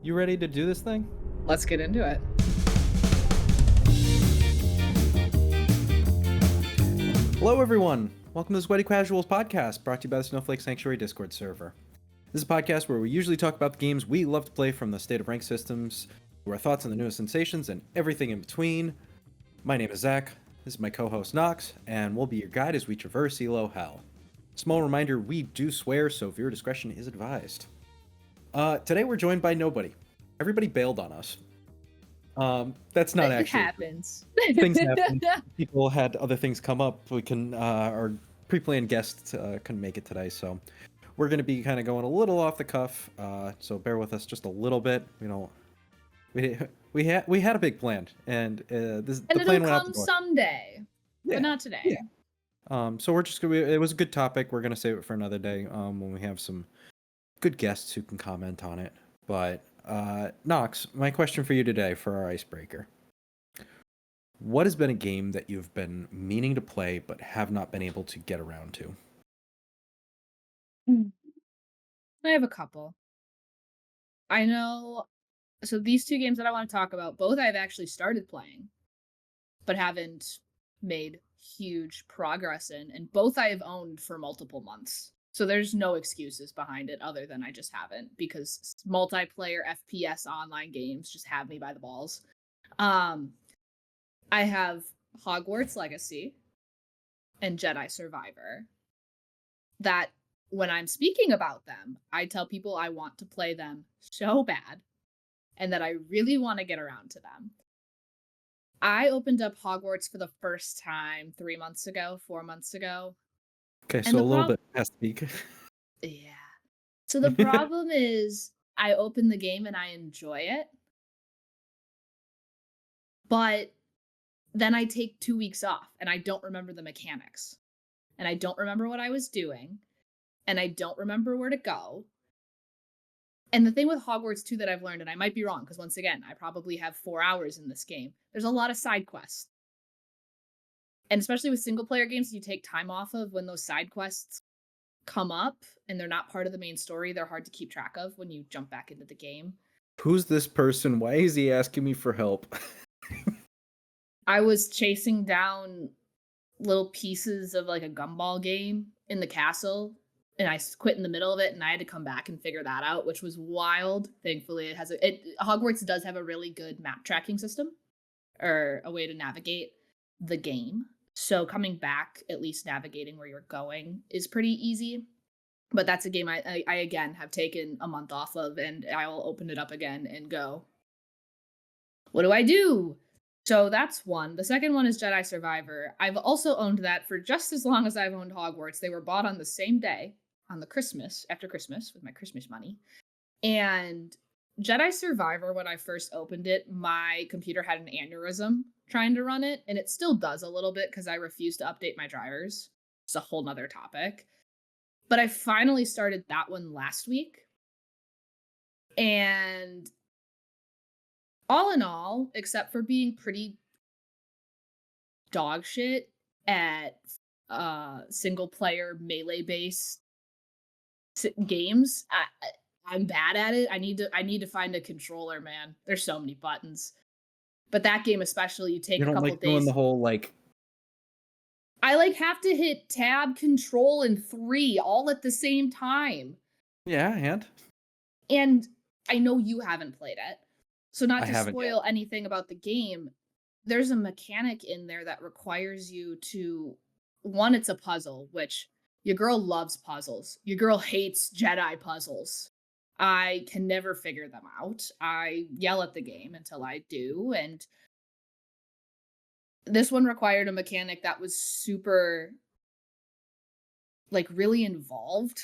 You ready to do this thing? Let's get into it. Hello, everyone. Welcome to the Sweaty Casuals podcast, brought to you by the Snowflake Sanctuary Discord server. This is a podcast where we usually talk about the games we love to play from the state of ranked systems, our thoughts on the newest sensations, and everything in between. My name is Zach. This is my co-host Nox, and we'll be your guide as we traverse Elo Hell. Small reminder: we do swear, so viewer discretion is advised. Today we're joined by nobody. Everybody bailed on us. That's not It actually. happens. Things happen. People had other things come up. We can our pre-planned guest couldn't make it today, so we're going to be kind of going a little off the cuff. So bear with us just a little bit. You know, we had a big plan, and And the it'll plan went out the come door. someday, Yeah, but not today. yeah. So we're just gonna. It was a good topic. We're gonna save it for another day. When we have some good guests who can comment on it. But Nox, my question for you today for our icebreaker: what has been a game that you've been meaning to play but have not been able to get around to? Mm. I have a couple. I know. So these two games that I want to talk about, both I've actually started playing, but haven't made huge progress in, and both I have owned for multiple months. So there's no excuses behind it other than I just haven't, because multiplayer FPS online games just have me by the balls. Um, I have Hogwarts Legacy and Jedi Survivor. That when I'm speaking about them, I tell people I want to play them so bad and that I really want to get around to them. I opened up Hogwarts for the first time 3 months ago, 4 months ago. Okay, And so a the little problem, bit past peak. yeah. So the problem is I open the game and I enjoy it, but then I take 2 weeks off and I don't remember the mechanics. And I don't remember what I was doing, and I don't remember where to go. And the thing with Hogwarts too that I've learned, and I might be wrong, because once again, I probably have 4 hours in this game. There's a lot of side quests. And especially with single player games, you take time off of when those side quests come up and they're not part of the main story. They're hard to keep track of when you jump back into the game. Who's this person? Why is he asking me for help? I was chasing down little pieces of like a gumball game in the castle, and I quit in the middle of it, and I had to come back and figure that out, which was wild. Thankfully, Hogwarts does have a really good map tracking system, or a way to navigate the game. So coming back, at least navigating where you're going, is pretty easy. But that's a game I again have taken a month off of, and I'll open it up again and go, what do I do? So that's one. The second one is Jedi Survivor. I've also owned that for just as long as I've owned Hogwarts. They were bought on the same day, on the Christmas, after Christmas, with my Christmas money. And Jedi Survivor, when I first opened it, my computer had an aneurysm trying to run it, and it still does a little bit because I refuse to update my drivers. It's a whole nother topic. But I finally started that one last week. And all in all, except for being pretty dog shit at single player melee based games, I'm bad at it. I need to find a controller, man. There's so many buttons. But that game especially, you You take a don't couple like doing days. the whole like. I like have to hit tab, control, and 3 all at the same time. Yeah, and And I know you haven't played it. So not I to haven't yet. spoil anything about the game, there's a mechanic in there that requires you to, one, it's a puzzle, which your girl loves puzzles. Your girl hates Jedi puzzles. I can never figure them out. I yell at the game until I do, and this one required a mechanic that was super, like, really involved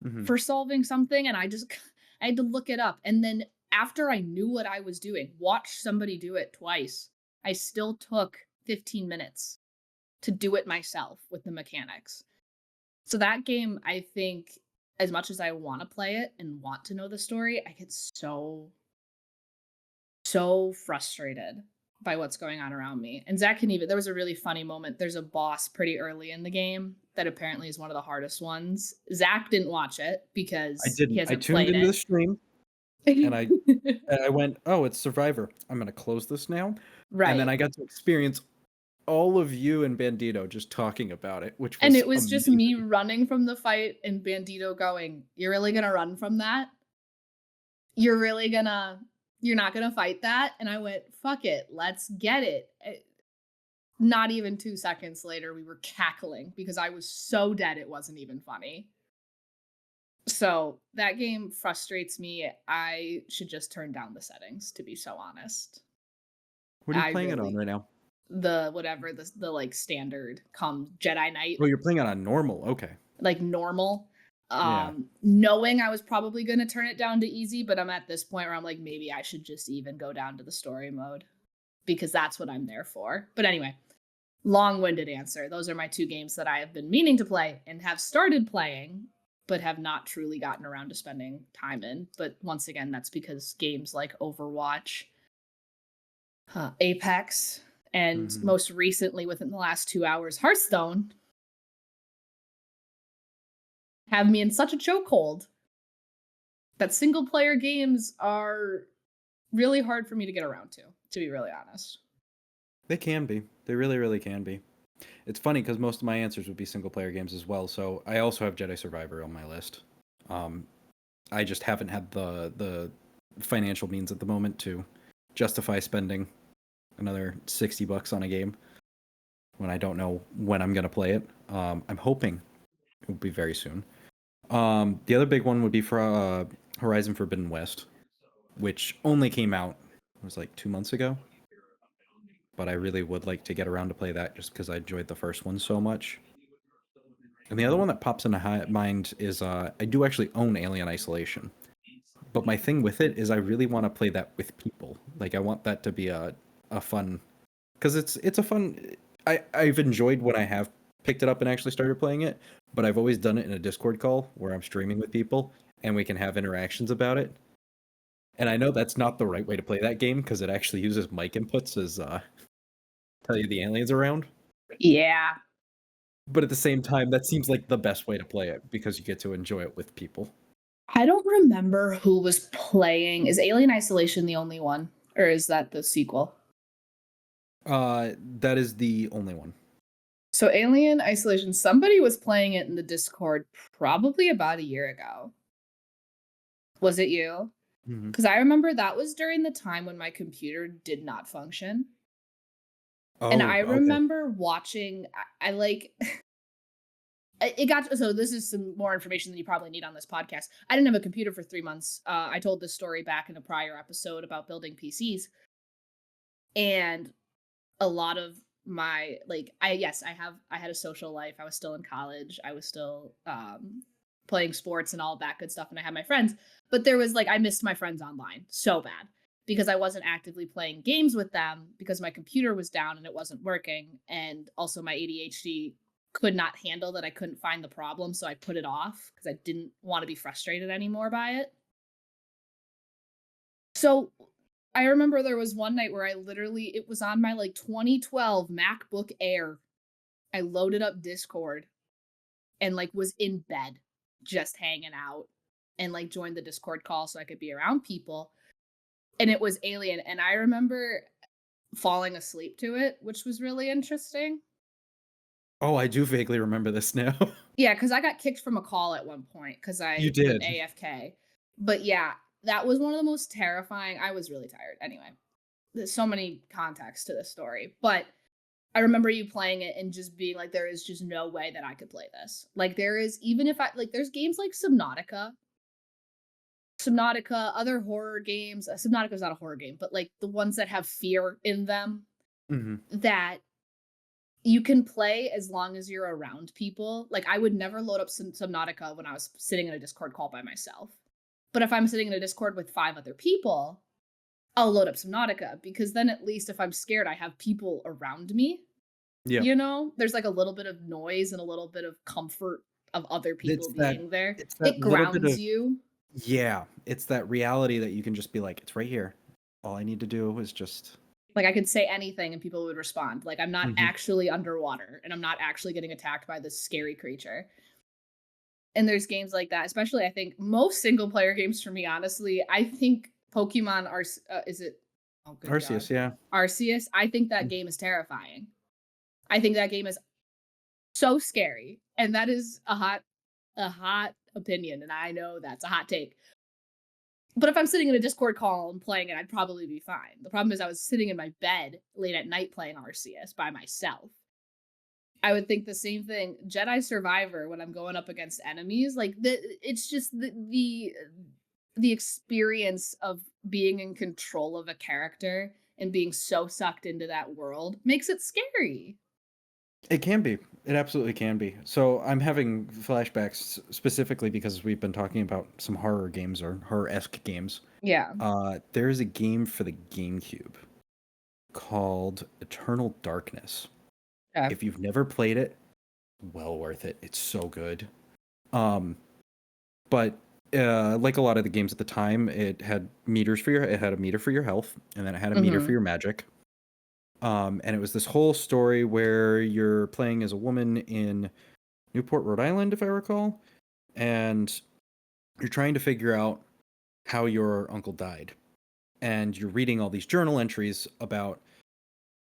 Mhm. for solving something, and I had to look it up, and then after I knew what I was doing, watched somebody do it twice, I still took 15 minutes to do it myself with the mechanics. So that game, I think, as much as I want to play it and want to know the story, I get so frustrated by what's going on around me. And Zach can even, there was a really funny moment. There's a boss pretty early in the game that apparently is one of the hardest ones. Zach didn't watch it I because he didn't. I hasn't tuned played into the it. stream. and I went, "Oh, it's Survivor. I'm gonna close this now." And then Right. I got to experience all of you and Bandito just talking about it, which And was it was just me amazing. running from the fight and Bandito going, "You're really gonna run from that? You're really gonna you're not gonna fight that?" And I went, "Fuck it, let's get it." Not even 2 seconds later, we were cackling because I was so dead it wasn't even funny. So, that game frustrates me. I should just turn down the settings, to be so honest. What are you I playing it on really right now? the whatever the, like, standard come Jedi Knight, Oh, you're playing it on normal. Okay. like, normal, Yeah. knowing I was probably gonna turn it down to easy, but I'm at this point where I'm like, "Maybe I should just even go down to the story mode," because that's what I'm there for. But anyway, long-winded answer. Those are my 2 games that I have been meaning to play and have started playing, but have not truly gotten around to spending time in. But once again, that's because games like Overwatch, Apex, and Mhm. most recently, within the last 2 hours, Hearthstone, have me in such a chokehold that single player games are really hard for me to get around to be really honest. They can be. They really, really can be. It's funny because most of my answers would be single player games as well. So I also have Jedi Survivor on my list. Um, I just haven't had the financial means at the moment to justify spending another $60 on a game when I don't know when I'm gonna play it. I'm hoping it will be very soon. The other big one would be for Horizon Forbidden West, which only came out it was like 2 months ago. But I really would like to get around to play that just because I enjoyed the first one so much. And the other one that pops into mind is I do actually own Alien Isolation, but my thing with it is I really want to play that with people. Like I want that to be a fun because it's a fun. I've enjoyed when I have picked it up and actually started playing it, but I've always done it in a Discord call where I'm streaming with people and we can have interactions about it. And I know that's not the right way to play that game because it actually uses mic inputs as tell you the aliens around. Yeah. But at the same time, that seems like the best way to play it because you get to enjoy it with people. I don't remember who was playing. Is Alien Isolation the only one? Or is that the sequel? That is the only one. So Alien Isolation, somebody was playing it in the Discord probably about a year ago. Was it you? Mhm. Because I remember that was during the time when my computer did not function. And Oh, I okay. remember watching, I like, it got, so this is some more information than you probably need on this podcast. I didn't have a computer for 3 months. I told this story back in a prior episode about building PCs. And a lot of my like I had a social life. I was still in college. I was still playing sports and all of that good stuff and I had my friends. But there was like I missed my friends online so bad because I wasn't actively playing games with them because my computer was down and it wasn't working and also my ADHD could not handle that I couldn't find the problem so I put it off because I didn't want to be frustrated anymore by it. So I remember there was one night where I literally it was on my like 2012 MacBook Air. I loaded up Discord and like was in bed just hanging out and like joined the Discord call so I could be around people and it was Alien and I remember falling asleep to it, which was really interesting. Oh, I do vaguely remember this now. Yeah, cuz I got kicked from a call at one point cuz You I went did. AFK. But yeah, that was one of the most terrifying. I was really tired. Anyway, there's so many contexts to this story, but I remember you playing it and just being like, there is just no way that I could play this. Like, there is, even if I, like, there's games like Subnautica, other horror games. Subnautica's not a horror game, but like the ones that have fear in them Mhm. that you can play as long as you're around people. Like, I would never load up Subnautica when I was sitting in a Discord call by myself. But if I'm sitting in a Discord with 5 other people, I'll load up Subnautica because then at least if I'm scared, I have people around me. Yeah. You know, there's like a little bit of noise and a little bit of comfort of other people It's that being there. it's that It little bit grounds of you. yeah, it's that reality that you can just be like, "It's right here. All I need to do is just" Like I could say anything and people would respond. Like I'm not Mhm. actually underwater and I'm not actually getting attacked by this scary creature. And there's games like that, especially I think most single player games for me, honestly. I think Pokemon are is it oh good God. Arceus, yeah. Arceus, I think that Mm. game is terrifying. I think that game is so scary. And that is a hot opinion, and I know that's a hot take. But if I'm sitting in a Discord call and playing it, I'd probably be fine. The problem is I was sitting in my bed late at night playing Arceus by myself. I would think the same thing. Jedi Survivor, when I'm going up against enemies, like it's just the experience of being in control of a character and being so sucked into that world makes it scary. It can be. It absolutely can be. So I'm having flashbacks specifically because we've been talking about some horror games or horror-esque games. Yeah. There's a game for the GameCube called Eternal Darkness. Okay. If you've never played it, well worth it. It's so good. Um, but like a lot of the games at the time, it had it had a meter for your health, and then it had a meter for Mhm. your magic. And it was this whole story where you're playing as a woman in Newport, Rhode Island, if I recall, and you're trying to figure out how your uncle died. And you're reading all these journal entries about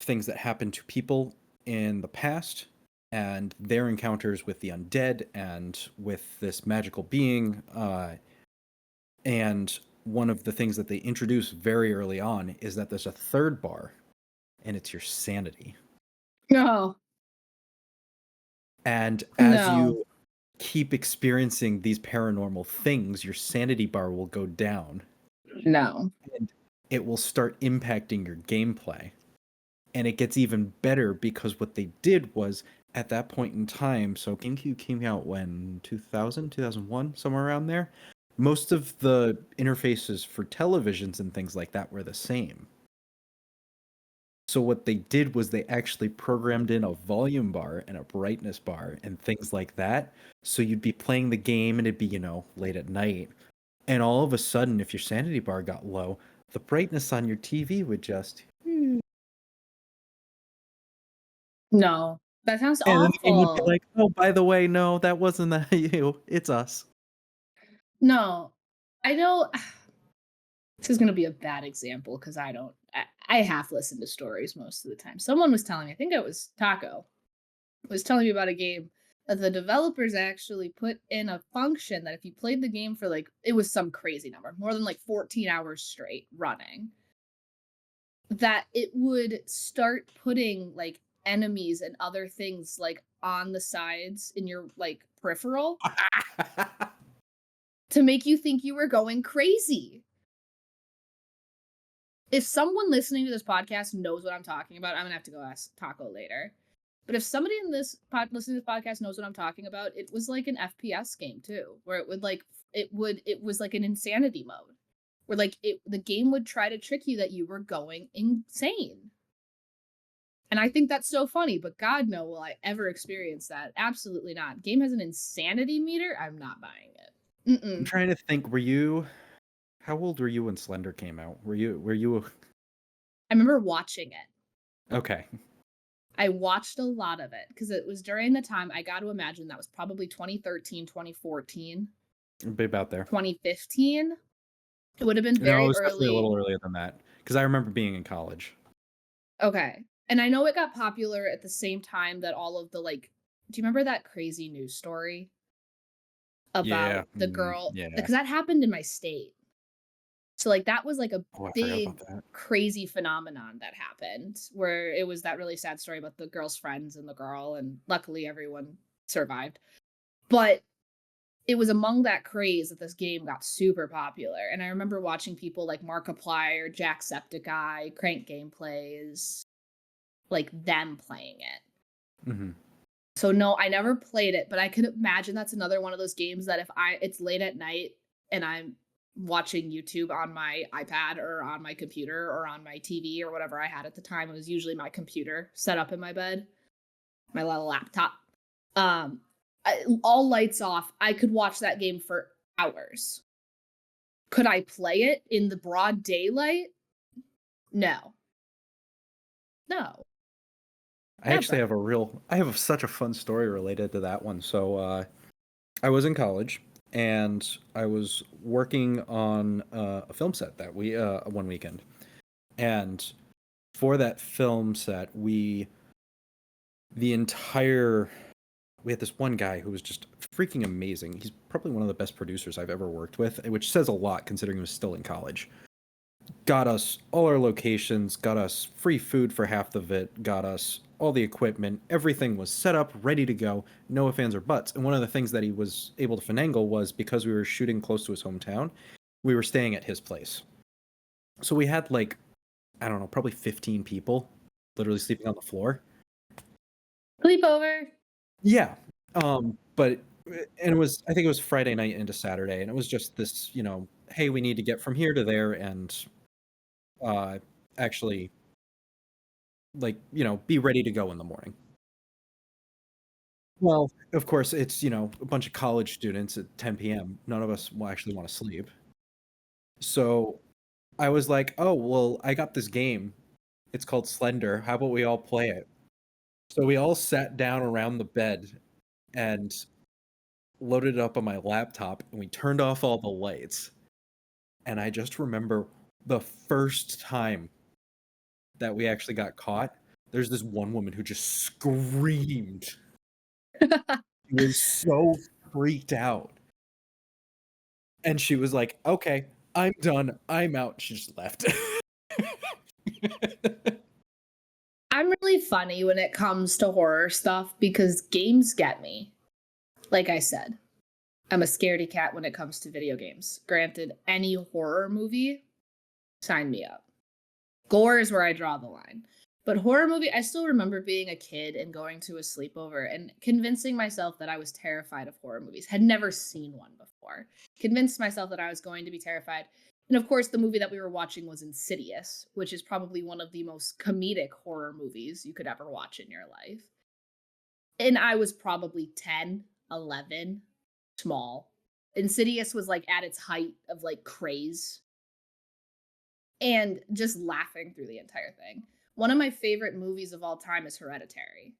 things that happened to people in the past and their encounters with the undead and with this magical being. And one of the things that they introduce very early on is that there's a third bar, and it's your sanity. No. And as No. you keep experiencing these paranormal things, your sanity bar will go down No. and it will start impacting your gameplay. And it gets even better because what they did was at that point in time, so GameCube came out when 2000, 2001, somewhere around there. Most of the interfaces for televisions and things like that were the same. So what they did was they actually programmed in a volume bar and a brightness bar and things like that. So you'd be playing the game and it'd be, late at night. And all of a sudden, if your sanity bar got low, the brightness on your TV would just No. That sounds and then the game would be awful. like, "Oh, by the way, no, that wasn't that you. It's us." No. I know this is gonna be a bad example because I half listen to stories most of the time. Someone was telling me, I think it was Taco, was telling me about a game that the developers actually put in a function that if you played the game for like it was some crazy number, more than like 14 hours straight running, that it would start putting like enemies and other things like on the sides in your like peripheral to make you think you were going crazy. If someone listening to this podcast knows what I'm talking about, I'm gonna have to go ask Taco later. But if somebody in this listening to this podcast knows what I'm talking about, it was like an FPS game too, where it would like it was like an insanity mode, where like the game would try to trick you that you were going insane. And I think that's so funny, but God no, will I ever experience that? Absolutely not. Game has an insanity meter. I'm not buying it. I'm Mm-mm. trying to think, how old were you when Slender came out? Were you I remember watching it. okay. I watched a lot of it because it was during the time I got to imagine that was probably 2013, 2014, Be about there. 2015. It would have been No, it very was definitely a early. little earlier than that because I remember being in college. Okay. And I know it got popular at the same time that all of the like, do you remember that crazy news story about Yeah. the girl? Yeah. Because that happened in my state. So like that was like a Oh, I forgot about big that. crazy phenomenon that happened where it was that really sad story about the girl's friends and the girl, and luckily everyone survived. But it was among that craze that this game got super popular. And I remember watching people like Markiplier, Jacksepticeye, Crank Gameplays, like them playing it. Hmm. So no, I never played it, but I could imagine that's another one of those games that if it's late at night and I'm watching YouTube on my iPad or on my computer or on my TV or whatever I had at the time, it was usually my computer set up in my bed, my little laptop. All lights off. I could watch that game for hours. Could I play it in the broad daylight? No. No. I actually Never. have I have such a fun story related to that one. So I was in college and I was working on a film set that we one weekend. And for that film set, the entire we had this one guy who was just freaking amazing. He's probably one of the best producers I've ever worked with, which says a lot considering he was still in college. Got us all our locations, got us free food for half of it, got us all the equipment. Everything was set up, ready to go, no ifs, ands, or buts. And one of the things that he was able to finagle was because we were shooting close to his hometown, we were staying at his place. So we had like, I don't know, probably 15 people literally sleeping on the floor. Sleepover. Yeah. But and it was, I think it was Friday night into Saturday, and it was just this, hey, we need to get from here to there and actually like, be ready to go in the morning. Well, of course, it's, a bunch of college students at 10 p.m. None of us will actually want to sleep. So I was like, oh, well, I got this game. It's called Slender. How about we all play it? So we all sat down around the bed and loaded it up on my laptop and we turned off all the lights. And I just remember the first time that we actually got caught, there's this one woman who just screamed. She was so freaked out. And she was like, okay, I'm done. I'm out. She just left. I'm really funny when it comes to horror stuff because games get me. Like I said, I'm a scaredy cat when it comes to video games. Granted, any horror movie, sign me up. Gore is where I draw the line. But horror movie, I still remember being a kid and going to a sleepover and convincing myself that I was terrified of horror movies. Had never seen one before. Convinced myself that I was going to be terrified. And of course, the movie that we were watching was Insidious, which is probably one of the most comedic horror movies you could ever watch in your life. And I was probably 10, 11, small. Insidious was like at its height of like craze and just laughing through the entire thing. One of my favorite movies of all time is Hereditary.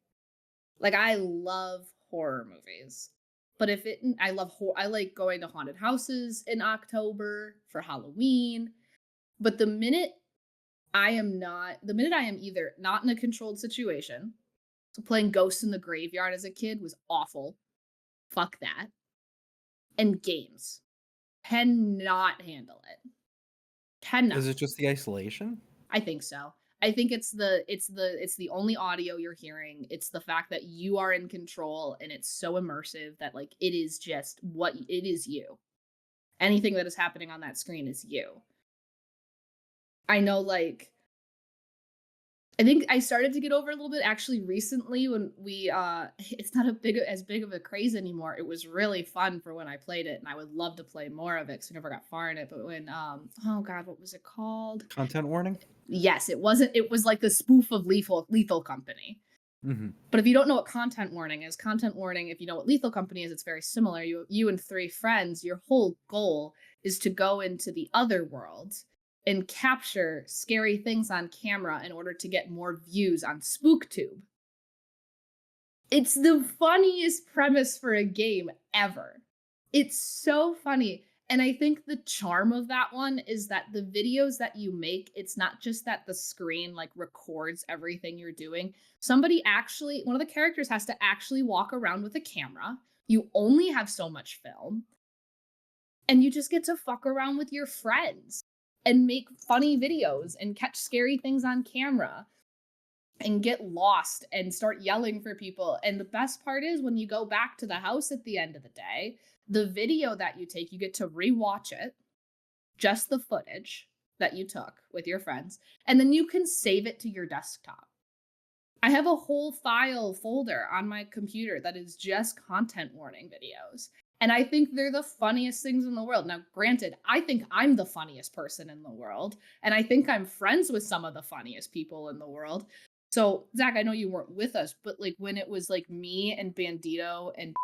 Like I love horror movies. But I like going to haunted houses in October for Halloween. But the minute I am either not in a controlled situation, so playing Ghosts in the Graveyard as a kid was awful. Fuck that. And games cannot handle it. Cannot. Is it just the isolation? I think so. I think it's the only audio you're hearing. It's the fact that you are in control and it's so immersive that like it is just what it is you. Anything that is happening on that screen is you. I know like I think I started to get over a little bit actually recently when we it's not as big of a craze anymore. It was really fun for when I played it and I would love to play more of it because we never got far in it. But when oh god, what was it called? Content warning? Yes, it was like the spoof of Lethal Company. Mm-hmm. But if you don't know what content warning is, content warning, if you know what Lethal Company is, it's very similar. You and three friends, your whole goal is to go into the other world and capture scary things on camera in order to get more views on SpookTube. It's the funniest premise for a game ever. It's so funny. And I think the charm of that one is that the videos that you make, it's not just that the screen like records everything you're doing. One of the characters has to actually walk around with a camera. You only have so much film. And you just get to fuck around with your friends and make funny videos and catch scary things on camera and get lost and start yelling for people. And the best part is when you go back to the house at the end of the day, the video that you take, you get to rewatch it, just the footage that you took with your friends, and then you can save it to your desktop. I have a whole file folder on my computer that is just content warning videos. And I think they're the funniest things in the world. Now, granted, I think I'm the funniest person in the world. And I think I'm friends with some of the funniest people in the world. So, Zach, I know you weren't with us, but like when it was like me and Bandito and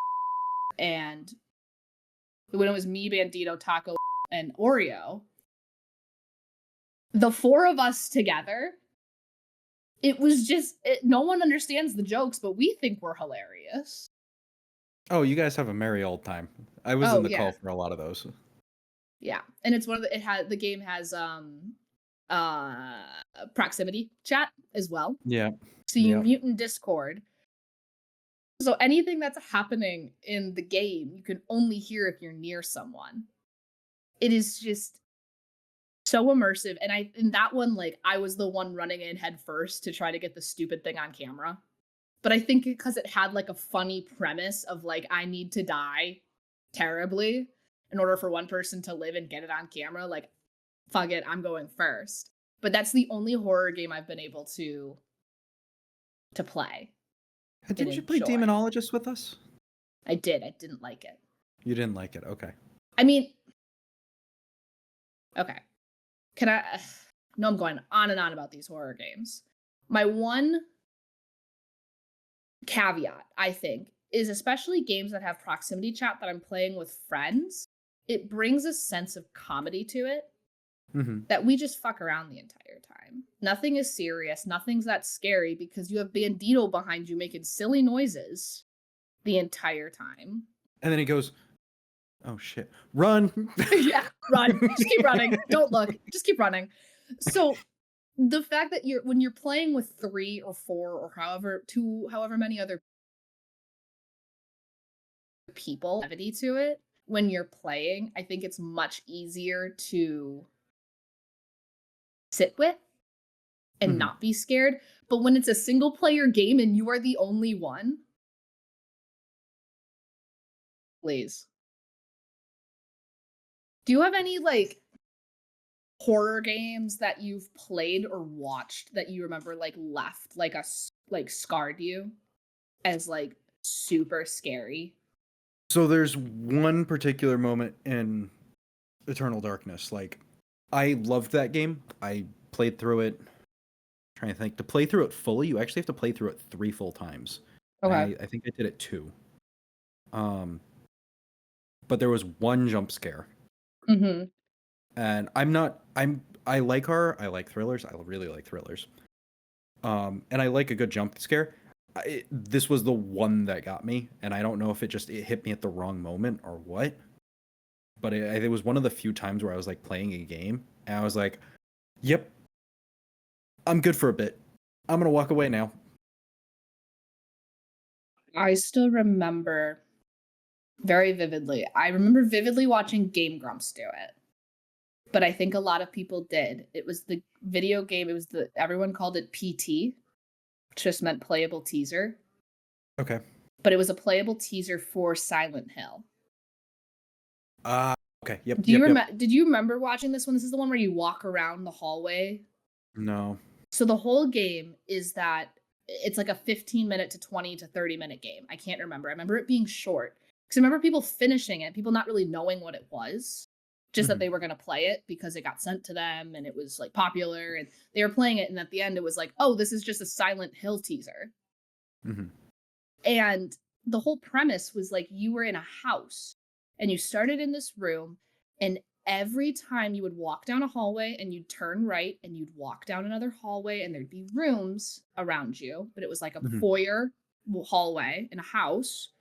when it was me, Bandito, Taco, and Oreo, the four of us together, it was just, no one understands the jokes, but we think we're hilarious. Oh, you guys have a merry old time. I was in Oh the yeah, call for a lot of those. yeah, and it's one of the game has uh proximity chat as well. Yeah. So you Yeah. mute in Discord. So anything that's happening in the game, you can only hear if you're near someone. It is just so immersive. And in that one, like I was the one running in head first to try to get the stupid thing on camera. But I think because it had like a funny premise of like I need to die terribly in order for one person to live and get it on camera, like fuck it, I'm going first. But that's the only horror game I've been able to play and Didn't you play enjoy. Demonologist with us? I did. I didn't like it. You didn't like it. Okay. I mean, okay. Can I no, I'm going on and on about these horror games. My one caveat, I think, is especially games that have proximity chat that I'm playing with friends, it brings a sense of comedy to it Mm-hmm. that we just fuck around the entire time. Nothing is serious, nothing's that scary because you have Bandito behind you making silly noises the entire time. And then he goes, "Oh shit, run!" Yeah, run. Just keep running. Don't look. Just keep running. So the fact that when you're playing with 3 or 4 or however many other people, levity to it when you're playing, I think it's much easier to sit with and Mhm. not be scared. But when it's a single player game and you are the only one, please. Do you have any like horror games that you've played or watched that you remember like left like like scarred you as like super scary? So there's one particular moment in Eternal Darkness. Like, I loved that game. I played through it. Trying to think, to play through it fully, you actually have to play through it 3 full times. Okay. I think I did it 2. Um, but there was one jump scare, Mhm. and I like horror. I like thrillers. I really like thrillers. And I like a good jump scare. This was the one that got me, and I don't know if it hit me at the wrong moment or what. But it was one of the few times where I was like playing a game, and I was like, "Yep, I'm good for a bit. I'm gonna walk away now." I still remember very vividly. I remember vividly watching Game Grumps do it. But I think a lot of people did. It was the video game, it was the everyone called it PT, which just meant playable teaser, Okay. but it was a playable teaser for Silent Hill. Uh okay. Yep. Yep. Yep. Did you remember watching this one? This is the one where you walk around the hallway. No. So the whole game is that it's like a 15-minute to 20 to 30-minute game. I can't remember. I remember it being short. Because I remember people finishing it, people not really knowing what it was, just that Hmm. they were going to play it because it got sent to them and it was like popular and they were playing it. And at the end, it was like, oh, this is just a Silent Hill teaser. Hmm. And the whole premise was like you were in a house and you started in this room, and every time you would walk down a hallway and you'd turn right and you'd walk down another hallway and there'd be rooms around you, but it was like a Hmm. foyer hallway in a house,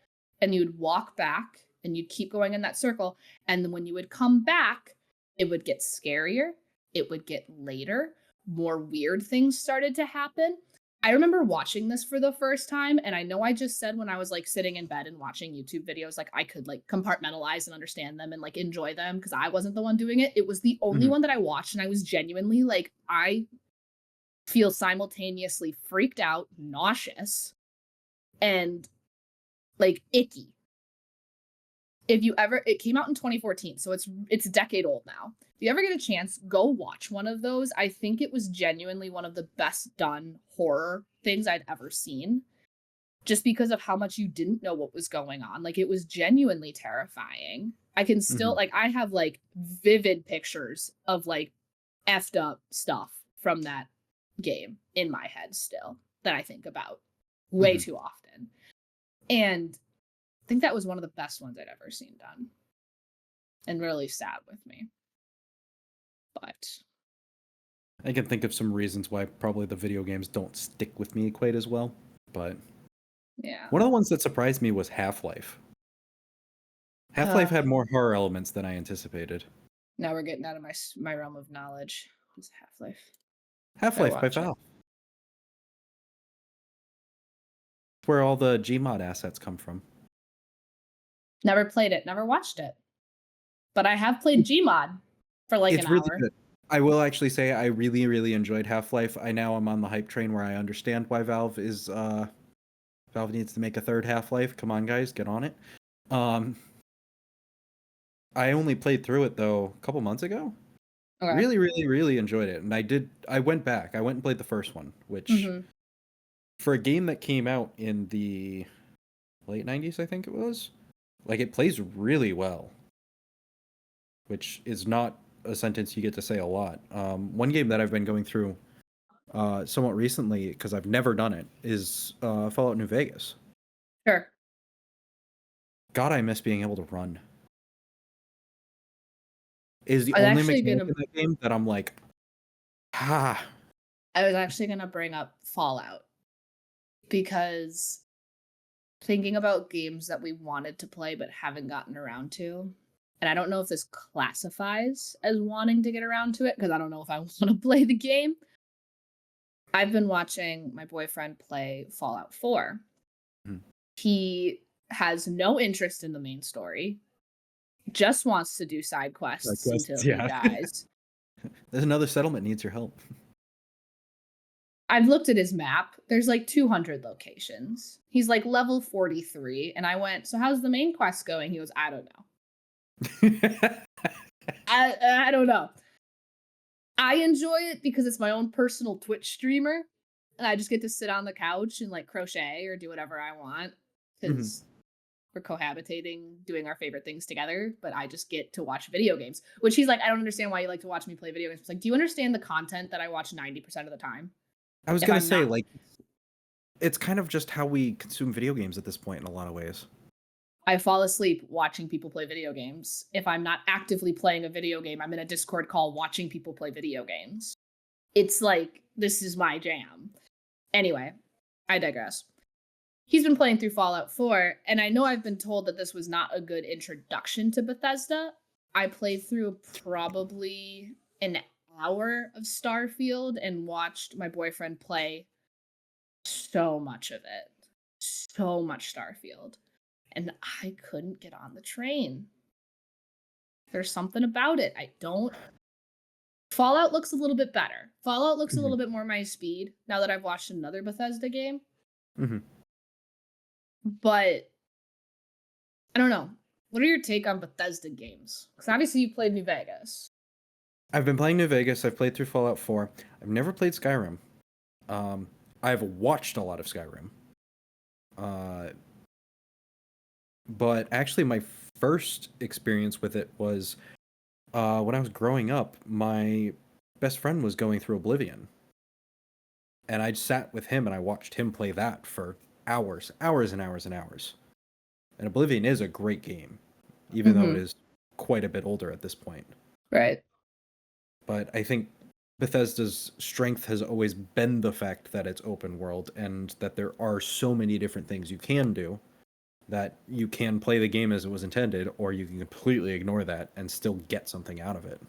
and you'd walk back and you'd keep going in that circle, and then when you would come back, it would get scarier, it would get later, more weird things started to happen. I remember watching this for the first time, and I know I just said when I was like sitting in bed and watching YouTube videos, like I could like compartmentalize and understand them and like enjoy them because I wasn't the one doing it. It was the only Hmm. one that I watched, and I was genuinely like, I feel simultaneously freaked out, nauseous, and like icky. If you ever, it came out in 2014, so it's a decade old now. If you ever get a chance, go watch one of those. I think it was genuinely one of the best done horror things I'd ever seen, just because of how much you didn't know what was going on. Like it was genuinely terrifying. I can still Hmm. like I have like vivid pictures of like effed up stuff from that game in my head still that I think about way Hmm. too often. And I think that was one of the best ones I'd ever seen done and really sat with me. But I can think of some reasons why probably the video games don't stick with me quite as well. But yeah. one of the ones that surprised me was Half-Life. Half-Life had more horror elements than I anticipated. Now we're getting out of my realm of knowledge. What's Half-Life? I Half-Life by watch it. Valve. Where all the Gmod assets come from. Never played it, never watched it. But I have played Gmod for like an It's really hour. good. I will actually say I really, really enjoyed Half-Life. I now am on the hype train where I understand why Valve needs to make a third Half-Life. Come on, guys, get on it. Um, I only played through it though a couple months ago. Okay. Really, really, really enjoyed it, and I went back. I went and played the first one, which Mhm. for a game that came out in the late '90s, I think it was. Like it plays really well, which is not a sentence you get to say a lot. One game that I've been going through somewhat recently because I've never done it is Fallout New Vegas. Sure. God, I miss being able to run. It is the I was only actually mechanic gonna in that game that I'm like, ah, I was actually gonna bring up Fallout because thinking about games that we wanted to play but haven't gotten around to. And I don't know if this classifies as wanting to get around to it because I don't know if I want to play the game. I've been watching my boyfriend play Fallout 4. Mhm. He has no interest in the main story, just wants to do side I quests until guess, he yeah. dies. There's another settlement needs your help. I've looked at his map. There's like 200 locations. He's like level 43. And I went, "So how's the main quest going?" He goes, "I don't know. I don't know." I enjoy it because it's my own personal Twitch streamer. And I just get to sit on the couch and like crochet or do whatever I want Mhm. because we're cohabitating, doing our favorite things together. But I just get to watch video games, which he's like, "I don't understand why you like to watch me play video games." It's like, do you understand the content that I watch 90% of the time? I was If gonna I'm say, not like, it's kind of just how we consume video games at this point in a lot of ways. I fall asleep watching people play video games. If I'm not actively playing a video game, I'm in a Discord call watching people play video games. It's like, this is my jam. Anyway, I digress. He's been playing through Fallout 4, and I know I've been told that this was not a good introduction to Bethesda. I played through probably an hour of Starfield and watched my boyfriend play so much of it. So much Starfield. And I couldn't get on the train. There's something about it. I don't. Fallout looks a little bit better. Fallout looks a Mhm. little bit more my speed now that I've watched another Bethesda game. Mhm. But I don't know. What are your take on Bethesda games? Because obviously you played New Vegas. I've been playing New Vegas. I've played through Fallout 4. I've never played Skyrim. Um, I've watched a lot of Skyrim. Uh, but actually, my first experience with it was when I was growing up. My best friend was going through Oblivion, and I sat with him and I watched him play that for hours, hours and hours and hours. And Oblivion is a great game, even though it Mm-hmm. is quite a bit older at this point. Right. But I think Bethesda's strength has always been the fact that it's open world and that there are so many different things you can do that you can play the game as it was intended, or you can completely ignore that and still get something out of it.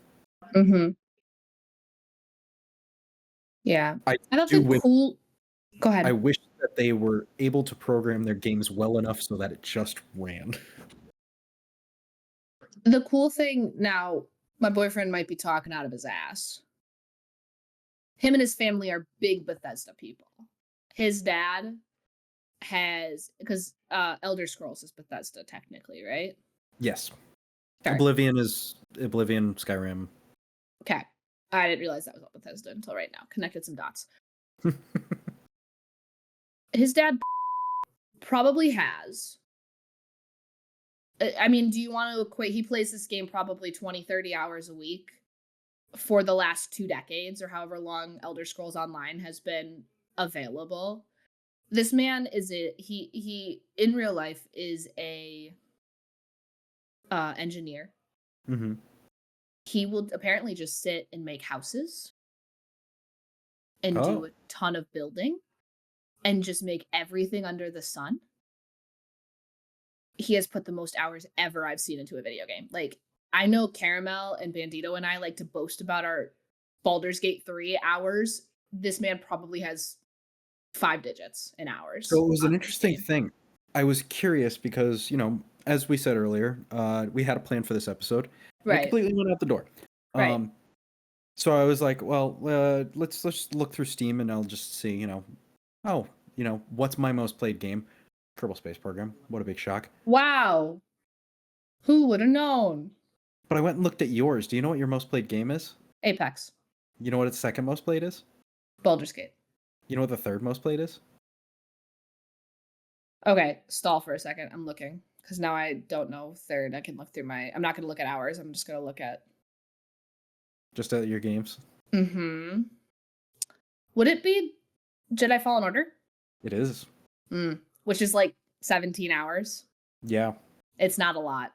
Mm-hmm. Yeah. I I thought do the wish cool. Go I ahead. wish that they were able to program their games well enough so that it just ran. The cool thing now, my boyfriend might be talking out of his ass. Him and his family are big Bethesda people. His dad has because Elder Scrolls is Bethesda technically, right? Yes. Okay. Oblivion, Skyrim. Okay. I didn't realize that was all Bethesda until right now. Connected some dots. His dad probably has. I mean, do you want to equate? He plays this game probably 20, 30 hours a week for the last 2 decades or however long Elder Scrolls Online has been available. This man is he in real life is a engineer. Hmm. He will apparently just sit and make houses and do Oh, a ton of building and just make everything under the sun. he has put the most hours ever I've seen into a video game. Like, I know Caramel and Bandito and I like to boast about our Baldur's Gate 3 hours. This man probably has 5 digits in hours So it was an on this interesting game. thing. I was curious because, as we said earlier, we had a plan for this episode, and it Right. completely went out the door. Right. So I was like, well, let's look through Steam, and I'll just see, what's my most played game? Kerbal Space Program. What a big shock. Wow. Who would have known? But I went and looked at yours. Do you know what your most played game is? Apex. You know what its second most played is? Baldur's Gate. You know what the third most played is? Okay, stall for a second. I'm looking because now I don't know third. I can look through I'm not going to look at hours. I'm just going to look at. Just at your games? Mm-hmm. Would it be Jedi Fallen Order? It is. Which is like 17 hours. Yeah. It's not a lot.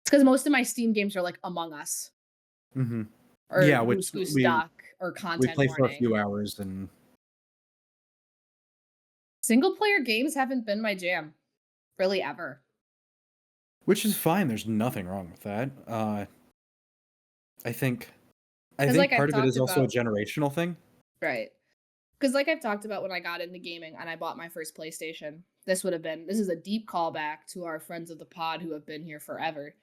It's because most of my Steam games are like Among Us. Mm-hmm. Or Yeah, Goose Goose Duck or Content we play for a Warning. few hours and Single player games haven't been my jam, really, ever. which is fine. There's nothing wrong with that. I think Like part I've of it is talked also a about, generational thing. right? Because like I've talked about when I got into gaming and I bought my first PlayStation, this is a deep callback to our friends of the pod who have been here forever,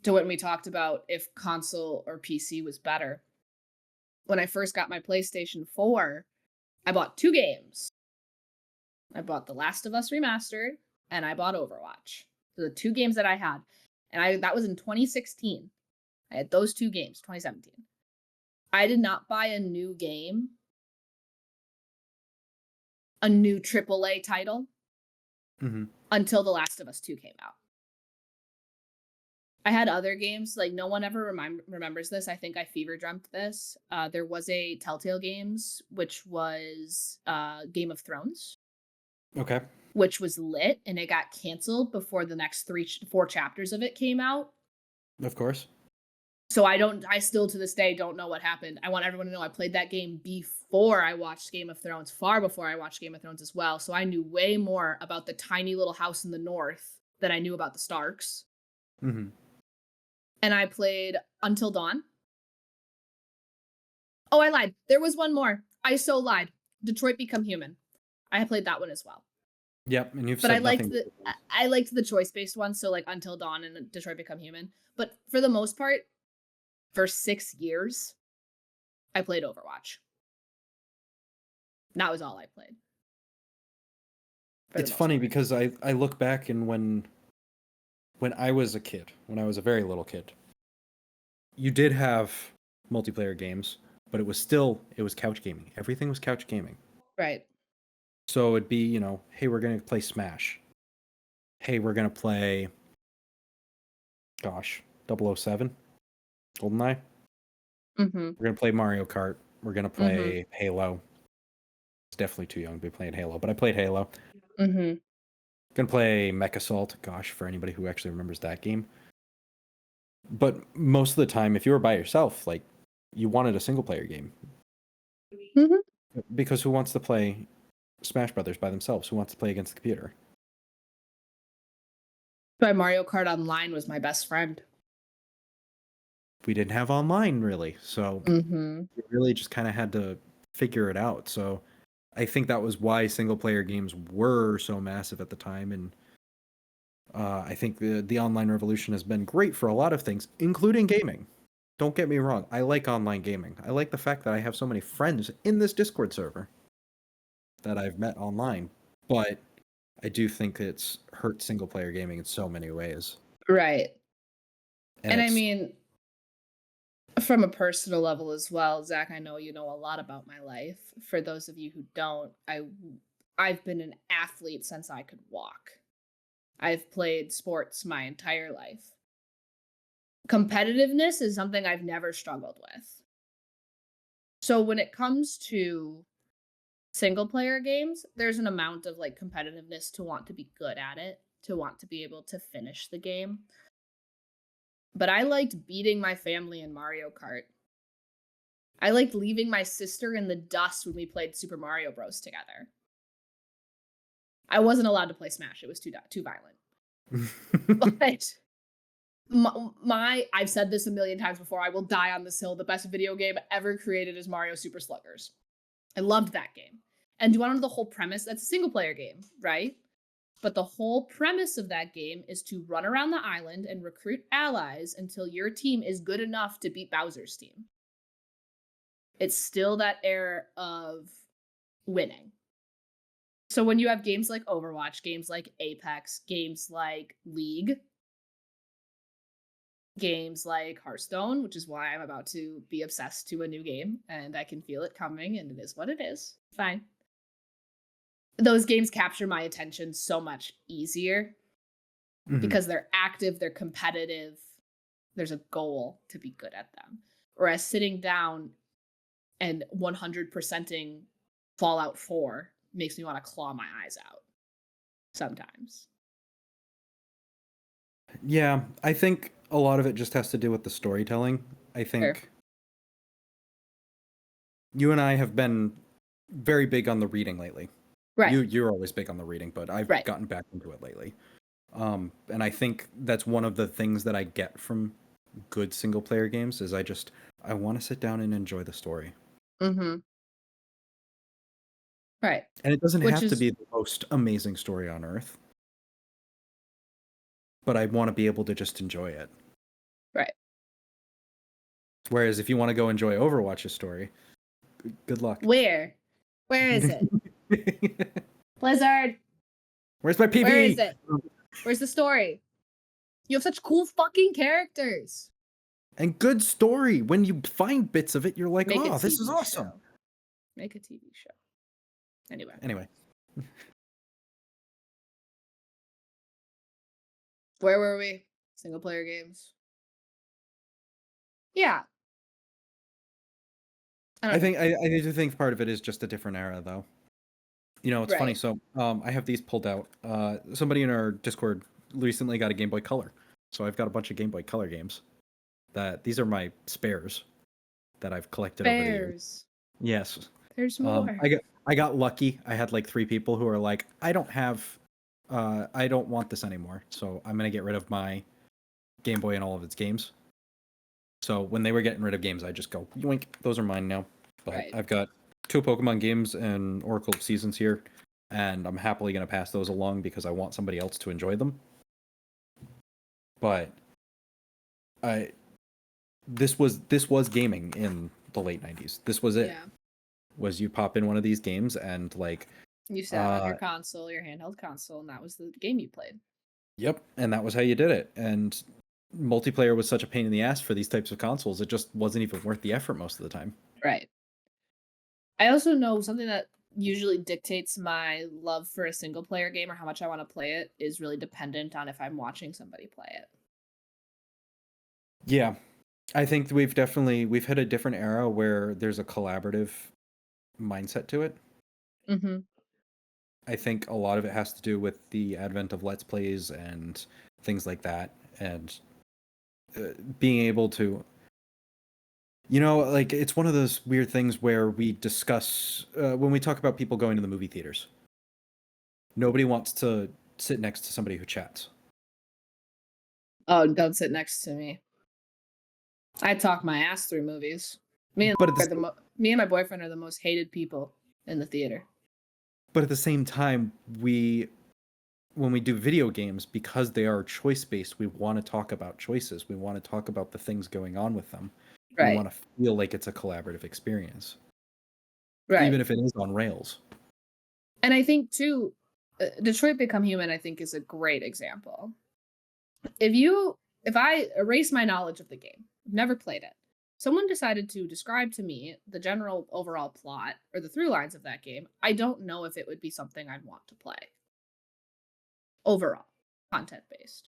to when we talked about if console or PC was better. When I first got my PlayStation 4, I bought 2 games. I bought The Last of Us Remastered and I bought Overwatch. So the 2 games that I had. And that was in 2016. I had those 2 games, 2017. I did not buy a new game, a new AAA title, until The Last of Us 2 came out. I had other games, like no one ever remembers this. I think I fever dreamt this. There was a Telltale Games, which was Game of Thrones. Okay. Which was lit, and it got canceled before the next 4 chapters of it came out. Of course. So I still to this day don't know what happened. I want everyone to know I played that game before I watched Game of Thrones, far before I watched Game of Thrones as well. So I knew way more about the tiny little house in the north than I knew about the Starks. Mm-hmm. And I played Until Dawn. Oh, I lied. There was one more. I so lied. Detroit Become Human. I played that one as well. Yep, and But I liked the choice-based ones, so like Until Dawn and Detroit Become Human. But for the most part, for 6 years, I played Overwatch. That was all I played. It's funny because I look back and when I was a kid, when I was a very little kid, you did have multiplayer games, but it was couch gaming. Everything was couch gaming. Right. So it'd be, hey, we're going to play Smash. Hey, we're going to play, 007, GoldenEye. Mm-hmm. We're going to play Mario Kart. We're going to play Halo. It's definitely too young to be playing Halo, but I played Halo. Mm-hmm. Gonna play Mech Assault. Gosh, for anybody who actually remembers that game. But most of the time, if you were by yourself, like, you wanted a single-player game. Mm-hmm. Because who wants to play Smash Brothers by themselves? Who wants to play against the computer? But Mario Kart Online was my best friend. We didn't have online, really. So we really just kind of had to figure it out. So I think that was why single-player games were so massive at the time. And I think the online revolution has been great for a lot of things, including gaming. Don't get me wrong. I like online gaming. I like the fact that I have so many friends in this Discord server that I've met online. But I do think it's hurt single-player gaming in so many ways. Right. And I it's- mean, from a personal level as well, Zach, I know you know a lot about my life. For those of you who don't, I've been an athlete since I could walk. I've played sports my entire life. Competitiveness is something I've never struggled with. So when it comes to single player games, there's an amount of like competitiveness to want to be good at it, to want to be able to finish the game. But I liked beating my family in Mario Kart. I liked leaving my sister in the dust when we played Super Mario Bros. Together. I wasn't allowed to play Smash. It was too violent. But I've said this a million times before. I will die on this hill. The best video game ever created is Mario Super Sluggers. I loved that game. And do you want to know the whole premise? That's a single player game, right? But the whole premise of that game is to run around the island and recruit allies until your team is good enough to beat Bowser's team. It's still that era of winning. So when you have games like Overwatch, games like Apex, games like League, games like Hearthstone, which is why I'm about to be obsessed to a new game and I can feel it coming and it is what it is. Fine. Those games capture my attention so much easier because they're active, they're competitive, there's a goal to be good at them. Whereas sitting down and 100%ing Fallout 4 makes me want to claw my eyes out sometimes. Yeah, I think a lot of it just has to do with the storytelling. I think Sure. you and I have been very big on the reading lately. Right. You're always big on the reading, but I've Right. gotten back into it lately. And I think that's one of the things that I get from good single player games is I want to sit down and enjoy the story. Mm-hmm. Right. And it doesn't Which have to is be the most amazing story on earth, but I want to be able to just enjoy it. right. Whereas if you want to go enjoy Overwatch's story, good luck. Where is it? Blizzard, Where's my PvE? where is it? Where's the story? You have such cool fucking characters. And good story. When you find bits of it, you're like, Make a oh, this is TV awesome. show. Make a TV show. Anyway. Where were we? Single player games. Yeah. I do think part of it is just a different era, though. You know, it's funny. Right. So, I have these pulled out. Somebody in our Discord recently got a Game Boy Color, so I've got a bunch of Game Boy Color games. These are my spares that I've collected over the years. Yes. There's more. I got lucky. I had like 3 people who are like, I don't want this anymore, so I'm gonna get rid of my Game Boy and all of its games. So when they were getting rid of games, I just go, yoink, those are mine now. But Right. I've got 2 Pokemon games and Oracle of Seasons here, and I'm happily going to pass those along because I want somebody else to enjoy them. But this was gaming in the late 90s. This was it. Yeah. Was you pop in one of these games and like You sat on your console, your handheld console, and that was the game you played. Yep, and that was how you did it. And multiplayer was such a pain in the ass for these types of consoles. It just wasn't even worth the effort most of the time. Right. I also know something that usually dictates my love for a single player game or how much I want to play it is really dependent on if I'm watching somebody play it. Yeah. I think we've hit a different era where there's a collaborative mindset to it. Mm-hmm. I think a lot of it has to do with the advent of Let's Plays and things like that, and being able to, like it's one of those weird things where we discuss when we talk about people going to the movie theaters. Nobody wants to sit next to somebody who chats. Oh, don't sit next to me. I talk my ass through movies. Me and my boyfriend are the most hated people in the theater. But at the same time, when we do video games, because they are choice-based, we want to talk about choices. We want to talk about the things going on with them. Right. We want to feel like it's a collaborative experience. Right. Even if it is on rails. And I think, too, Detroit Become Human, I think, is a great example. If I erase my knowledge of the game, I've never played it, someone decided to describe to me the general overall plot or the through lines of that game, I don't know if it would be something I'd want to play. Overall, content-based.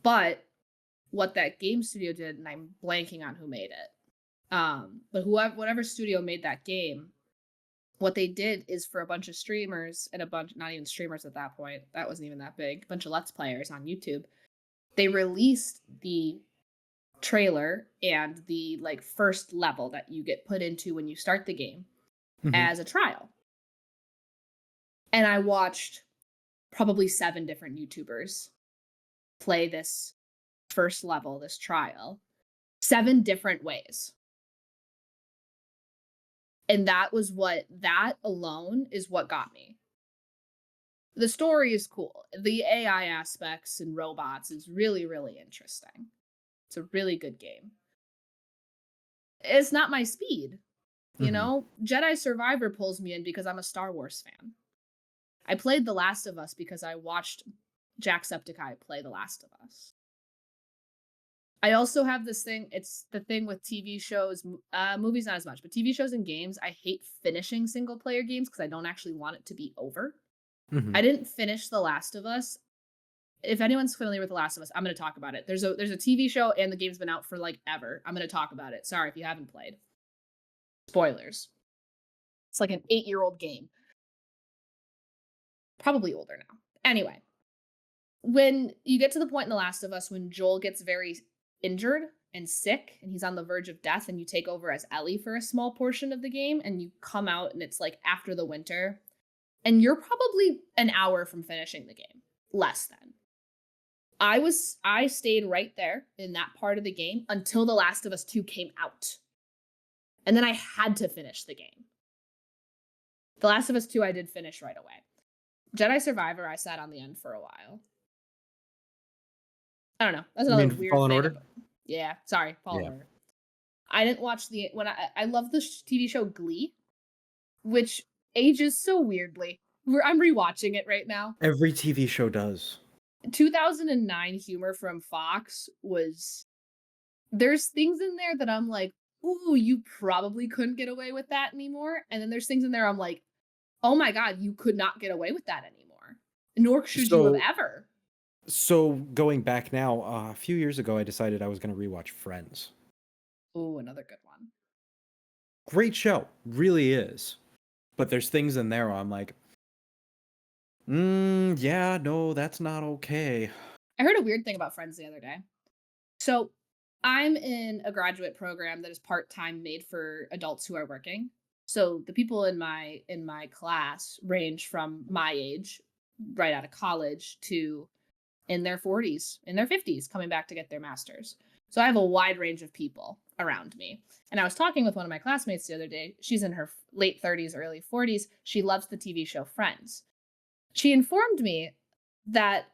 But what that game studio did, and I'm blanking on who made it, but whatever studio made that game, what they did is for a bunch of streamers and not even streamers at that point, that wasn't even that big, a bunch of Let's Players on YouTube, they released the trailer and the first level that you get put into when you start the game as a trial. And I watched probably 7 different YouTubers play this first level, this trial, 7 different ways. And that alone is what got me. The story is cool. The AI aspects and robots is really, really interesting. It's a really good game. It's not my speed, Hmm. Jedi Survivor pulls me in because I'm a Star Wars fan. I played The Last of Us because I watched Jacksepticeye play The Last of Us. I also have this thing. It's the thing with TV shows, movies not as much, but TV shows and games. I hate finishing single player games because I don't actually want it to be over. Hmm. I didn't finish The Last of Us. If anyone's familiar with The Last of Us, I'm going to talk about it. There's a TV show and the game's been out for like ever. I'm going to talk about it. Sorry if you haven't played. Spoilers. It's like an 8-year-old game. Probably older now. Anyway, when you get to the point in The Last of Us when Joel gets very injured and sick and he's on the verge of death and you take over as Ellie for a small portion of the game and you come out and it's like after the winter and you're probably an hour from finishing the game, less than. I stayed right there in that part of the game until The Last of Us 2 came out. And then I had to finish the game. The Last of Us 2 I did finish right away. Jedi Survivor I sat on the end for a while. I don't know. That's You another mean weird Fallen thing. Order? Yeah, sorry, Fallen Yeah. Order. I didn't watch I love the TV show Glee, which ages so weirdly. I'm rewatching it right now. Every TV show does. 2009 humor from Fox was there's things in there that I'm like, ooh, you probably couldn't get away with that anymore. And then there's things in there I'm like, oh my God, you could not get away with that anymore. Nor should you have So, ever. so going back now, a few years ago, I decided I was going to rewatch Friends. Ooh, another good one. Great show, really is. But there's things in there where I'm like, yeah, no, that's not okay. I heard a weird thing about Friends the other day. So I'm in a graduate program that is part-time made for adults who are working. So the people in my class range from my age, right out of college, to in their 40s, in their 50s, coming back to get their masters. So I have a wide range of people around me. And I was talking with one of my classmates the other day. She's in her late 30s, early 40s. She loves the TV show Friends. She informed me that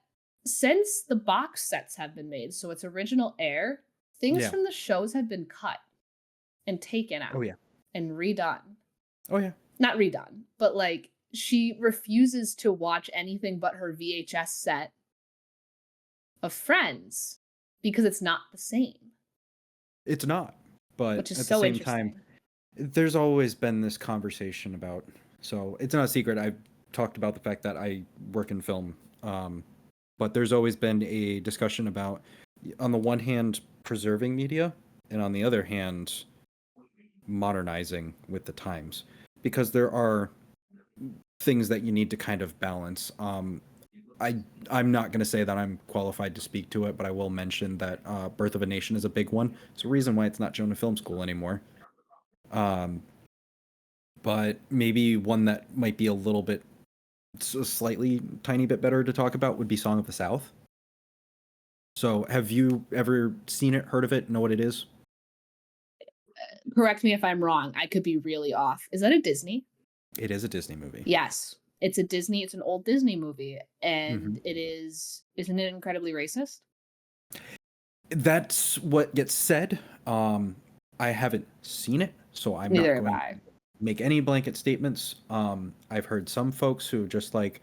since the box sets have been made, so it's original air, things Yeah. from the shows have been cut and taken Oh out yeah. and redone. Oh yeah. Not redone, but like she refuses to watch anything but her VHS set of Friends because it's not the same, It's not. But which is at the so same time, interesting. there's always been this conversation about. So it's not a secret. I've talked about the fact that I work in film. But there's always been a discussion about, on the one hand, preserving media, and on the other hand, modernizing with the times, because there are things that you need to kind of balance. I'm not going to say that I'm qualified to speak to it, but I will mention that Birth of a Nation is a big one. It's a reason why it's not shown in film school anymore. Um, but maybe one that might be a little bit, a slightly tiny bit better to talk about would be Song of the South. So, have you ever seen it, heard of it, know what it is? Correct me if I'm wrong. I could be really off. Is that a Disney? It is a Disney movie. Yes. It's an old Disney movie Hmm. and isn't it incredibly racist? That's what gets said. I haven't seen it, so I'm not Neither have going to I. make any blanket statements. I've heard some folks who just like,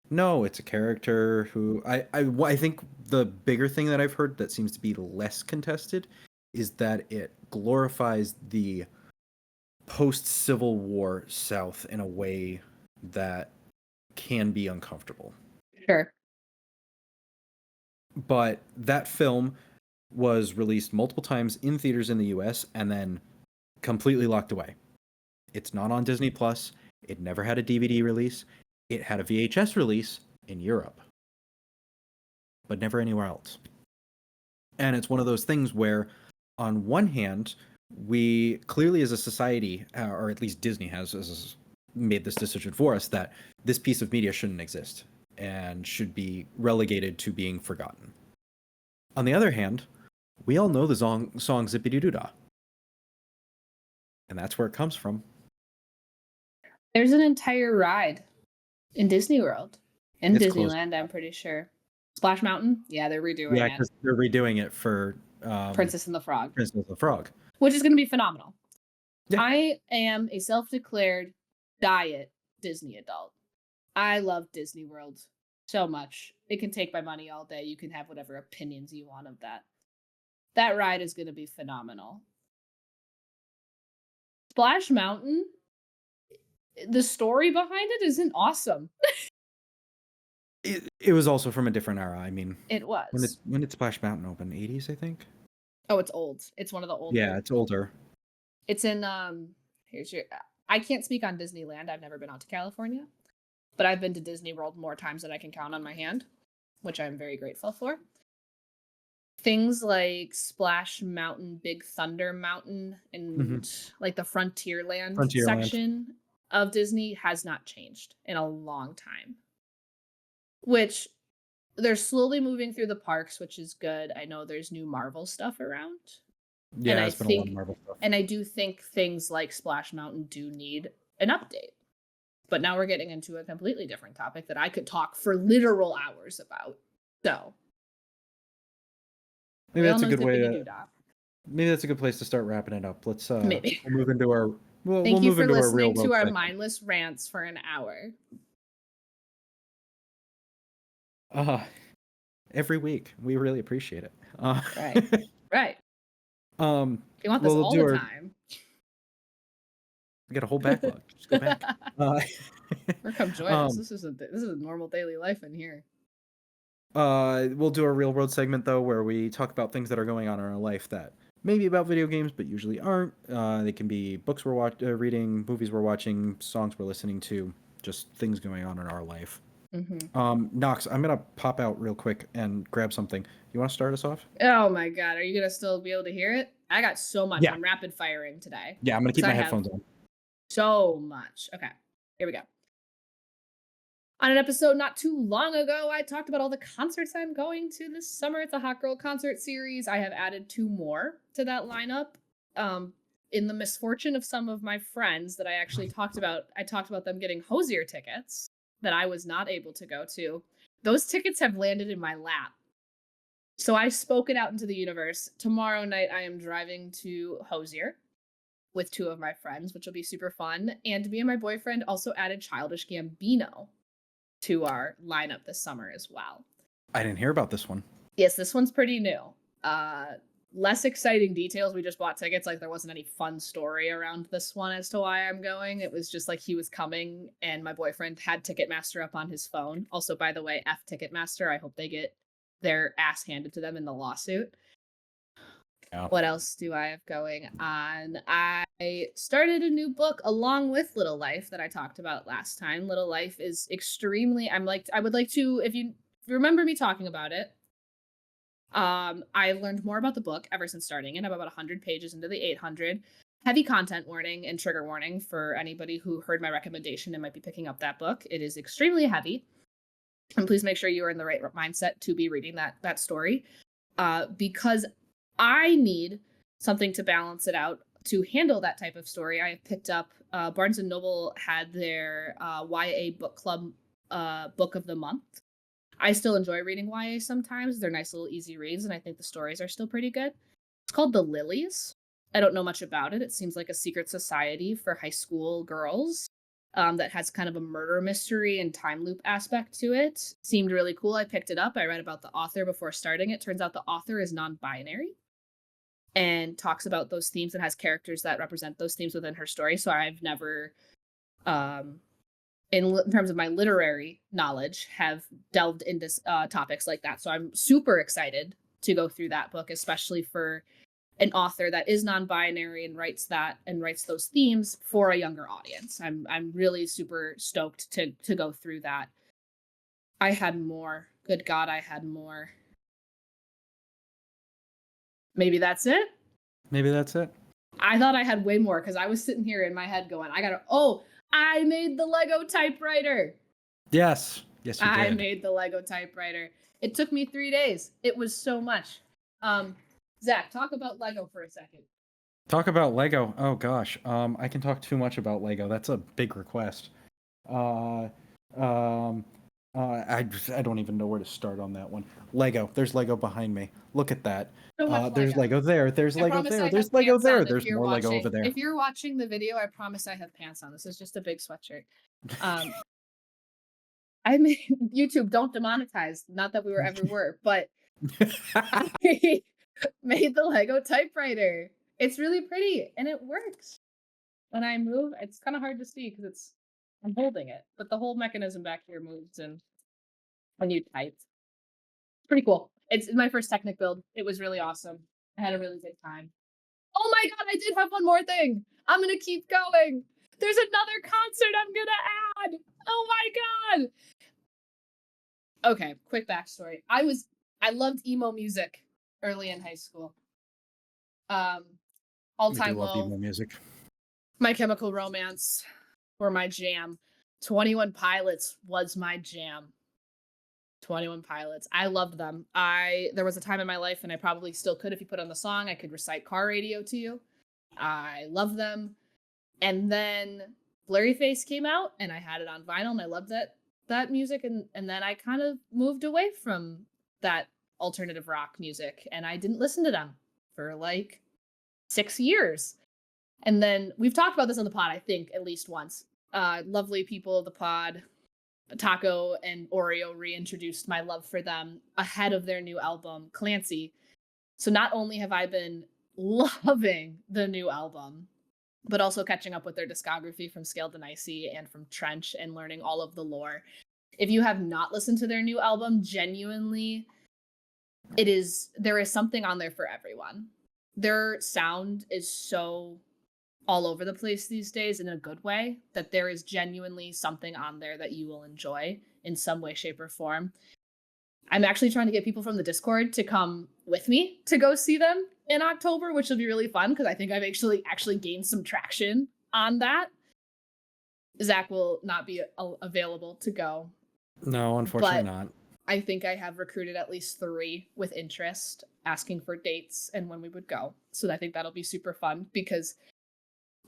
no, it's a character who I think the bigger thing that I've heard that seems to be less contested is that it glorifies the post Civil War South in a way that can be uncomfortable. Sure. But that film was released multiple times in theaters in the US and then completely locked away. It's not on Disney Plus. It never had a DVD release. It had a VHS release in Europe, but never anywhere else. And it's one of those things where, on one hand, we clearly as a society, or at least Disney has made this decision for us, that this piece of media shouldn't exist and should be relegated to being forgotten. On the other hand, we all know the song Zippity Doo Dah. And that's where it comes from. There's an entire ride in Disney World. In It's Disneyland, I'm pretty sure. Splash Mountain? Yeah, they're redoing Yeah, it. because they're redoing it for Princess and the Frog. Princess and the Frog. Which is going to be phenomenal. Yeah. I am a self-declared diet Disney adult. I love Disney World so much. It can take my money all day. You can have whatever opinions you want of that. That ride is going to be phenomenal. Splash Mountain, the story behind it isn't awesome. It was also from a different era. I mean, It was. When did Splash Mountain open? 80s, I think. Oh, it's old. It's one of the older. Yeah, it's older. It's in here's your I can't speak on Disneyland. I've never been out to California, but I've been to Disney World more times than I can count on my hand, which I'm very grateful for. Things like Splash Mountain, Big Thunder Mountain, and like the Frontierland section of Disney has not changed in a long time. Which they're slowly moving through the parks, which is good. I know there's new Marvel stuff around. Yeah, there's been a lot of Marvel stuff. And I do think things like Splash Mountain do need an update. But now we're getting into a completely different topic that I could talk for literal hours about. So maybe that's a good way. Maybe that's a good place to start wrapping it up. Let's maybe we'll move into our. Thank you for listening to our mindless rants for an hour. Every week, we really appreciate it. Right. If you want this all the time, we got a whole backlog. Just go back. Or come join us. This is a normal daily life in here. We'll do a real world segment though, where we talk about things that are going on in our life that may be about video games, but usually aren't. They can be books we're reading, movies we're watching, songs we're listening to, just things going on in our life. Nox, I'm gonna pop out real quick and grab something. You want to start us off? Oh my god, are you gonna still be able to hear it? I got so much. Yeah. I'm rapid firing today. Yeah, I'm gonna keep my headphones on. So much. Okay, here we go. On an episode not too long ago, I talked about all the concerts I'm going to this summer. It's a Hot Girl concert series. I have added 2 more to that lineup. In the misfortune of some of my friends that I actually talked about, I talked about them getting Hozier tickets that I was not able to go to. Those tickets have landed in my lap. So I spoke it out into the universe. Tomorrow night, I am driving to Hozier with 2 of my friends, which will be super fun. And me and my boyfriend also added Childish Gambino to our lineup this summer as well. I didn't hear about this one. Yes, this one's pretty new. Less exciting details. We just bought tickets. Like there wasn't any fun story around this one as to why I'm going. It was just like he was coming and my boyfriend had Ticketmaster up on his phone. Also, by the way, F Ticketmaster. I hope they get their ass handed to them in the lawsuit. Yeah. What else do I have going on? I started a new book along with Little Life that I talked about last time. Little Life is extremely, I would like to, if you remember me talking about it, I learned more about the book ever since starting it. I'm about 100 pages into the 800. Heavy content warning and trigger warning for anybody who heard my recommendation and might be picking up that book. It is extremely heavy. And please make sure you are in the right mindset to be reading that story. Because I need something to balance it out to handle that type of story. I have picked up, Barnes & Noble had their YA book club book of the month. I still enjoy reading YA sometimes. They're nice little easy reads, and I think the stories are still pretty good. It's called The Lilies. I don't know much about it. It seems like a secret society for high school girls that has kind of a murder mystery and time loop aspect to it. Seemed really cool. I picked it up. I read about the author before starting it. Turns out the author is non-binary and talks about those themes and has characters that represent those themes within her story. So I've never, in terms of my literary knowledge, have delved into topics like that. So I'm super excited to go through that book, especially for an author that is non-binary and writes those themes for a younger audience. I'm really super stoked to go through that. I had more. Good God, I had more. Maybe that's it? Maybe that's it. I thought I had way more because I was sitting here in my head going, I made the Lego typewriter. Yes, you did. I made the Lego typewriter. It took me 3 days. It was so much. Zach, talk about Lego for a second. Talk about Lego. Oh gosh. I can talk too much about Lego. That's a big request. Uh, um, I don't even know where to start on that one. Lego. There's Lego behind me. Look at that. So much There's Lego. Lego there. There's I Lego promise I there. have There's Lego pants on there. if There's you're more Lego watching. over there. If you're watching the video, I promise I have pants on. This is just a big sweatshirt. I mean, YouTube, don't demonetize. Not that we were ever were, but I made the Lego typewriter. It's really pretty and it works. When I move, it's kind of hard to see because I'm holding it, but the whole mechanism back here moves and when you type. It's pretty cool. It's my first Technic build. It was really awesome. I had a really good time. Oh my god, I did have one more thing. I'm gonna keep going. There's another concert I'm gonna add. Oh my god. Okay, quick backstory. I loved emo music early in high school. All We do time love low. emo music. My Chemical Romance were my jam. 21 Pilots was my jam. 21 Pilots. I loved them. There was a time in my life, and I probably still could if you put on the song, I could recite Car Radio to you. I love them. And then Blurry Face came out, and I had it on vinyl, and I loved that music. And then I kind of moved away from that alternative rock music, and I didn't listen to them for like 6 years. And then we've talked about this on the pod, I think, at least once. Lovely people of the pod, Taco and Oreo reintroduced my love for them ahead of their new album, Clancy. So not only have I been loving the new album, but also catching up with their discography from Scaled and Icy and from Trench and learning all of the lore. If you have not listened to their new album, genuinely, there is something on there for everyone. Their sound is so all over the place these days in a good way that there is genuinely something on there that you will enjoy in some way, shape, or form. I'm actually trying to get people from the Discord to come with me to go see them in October, which will be really fun because I think I've actually gained some traction on that. Zach will not be available to go. No, unfortunately not. I think I have recruited at least 3 with interest, asking for dates and when we would go. So I think that'll be super fun because,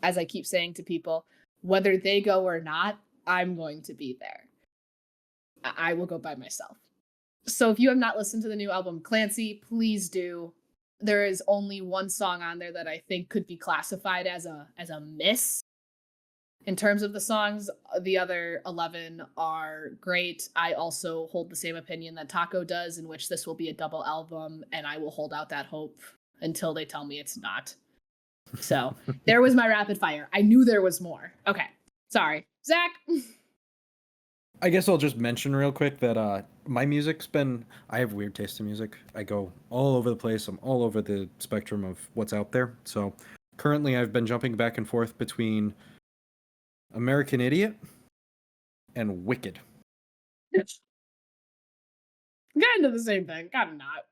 as I keep saying to people, whether they go or not, I'm going to be there. I will go by myself. So if you have not listened to the new album, Clancy, please do. There is only one song on there that I think could be classified as a miss. In terms of the songs, the other 11 are great. I also hold the same opinion that Taco does, in which this will be a double album, and I will hold out that hope until they tell me it's not. So there was my rapid fire. I knew there was more. Okay. Sorry. Zach. I guess I'll just mention real quick that my I have weird taste in music. I go all over the place. I'm all over the spectrum of what's out there. So currently I've been jumping back and forth between American Idiot and Wicked. Kind of the same thing. Kind of not.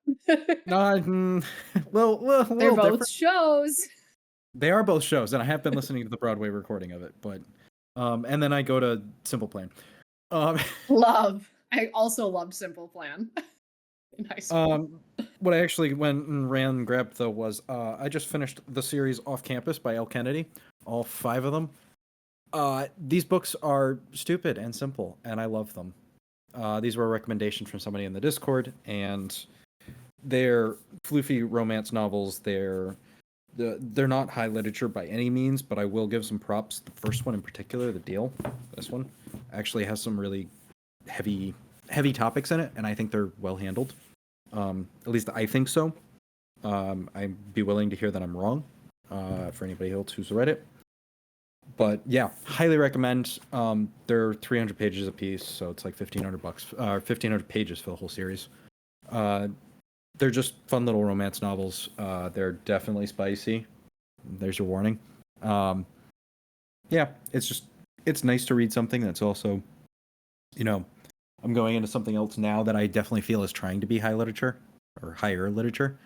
Well, they're both different. shows. They are both shows, and I have been listening to the Broadway recording of it. But, and then I go to Simple Plan. I also loved Simple Plan in high school. What I actually went and ran and grabbed though was I just finished the series Off Campus by L. Kennedy, all 5 of them. These books are stupid and simple, and I love them. These were a recommendation from somebody in the Discord, and they're floofy romance novels. They're not high literature by any means, but I will give some props. The first one in particular, The Deal, this one, actually has some really heavy topics in it, and I think they're well handled. At least I think so. I'd be willing to hear that I'm wrong, for anybody else who's read it. But yeah, highly recommend. They're 300 pages a piece, so it's like $1,500, 1,500 pages for the whole series. They're just fun little romance novels. They're definitely spicy. There's your warning. Yeah, it's nice to read something that's also, I'm going into something else now that I definitely feel is trying to be high literature or higher literature.